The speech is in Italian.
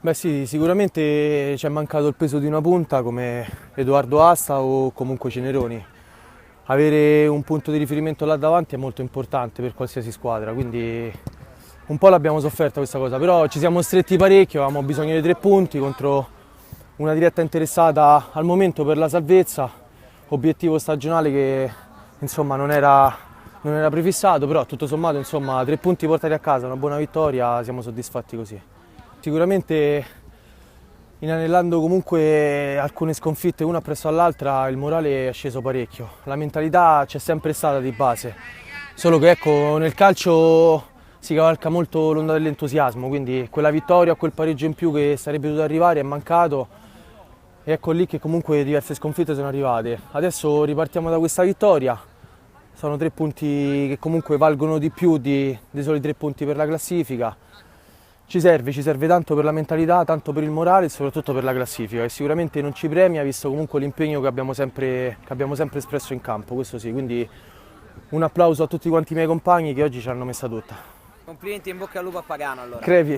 Beh sì, sicuramente ci è mancato il peso di una punta come Edoardo Asta o comunque Ceneroni. Avere un punto di riferimento là davanti è molto importante per qualsiasi squadra, quindi un po' l'abbiamo sofferta questa cosa, però ci siamo stretti parecchio, avevamo bisogno di 3 punti contro una diretta interessata al momento per la salvezza, obiettivo stagionale che insomma non era prefissato, però tutto sommato insomma 3 punti portati a casa, una buona vittoria, siamo soddisfatti così. Sicuramente inanellando comunque alcune sconfitte una presso all'altra il morale è sceso parecchio, la mentalità c'è sempre stata di base, solo che ecco nel calcio si cavalca molto l'onda dell'entusiasmo, quindi quella vittoria, quel pareggio in più che sarebbe dovuto arrivare è mancato e ecco lì che comunque diverse sconfitte sono arrivate. Adesso ripartiamo da questa vittoria, sono 3 punti che comunque valgono di più dei soli 3 punti per la classifica. Ci serve tanto per la mentalità, tanto per il morale e soprattutto per la classifica, che sicuramente non ci premia visto comunque l'impegno che abbiamo sempre espresso in campo, questo sì, quindi un applauso a tutti quanti i miei compagni che oggi ci hanno messa tutta. Complimenti, in bocca al lupo a Pagano allora. Crepi.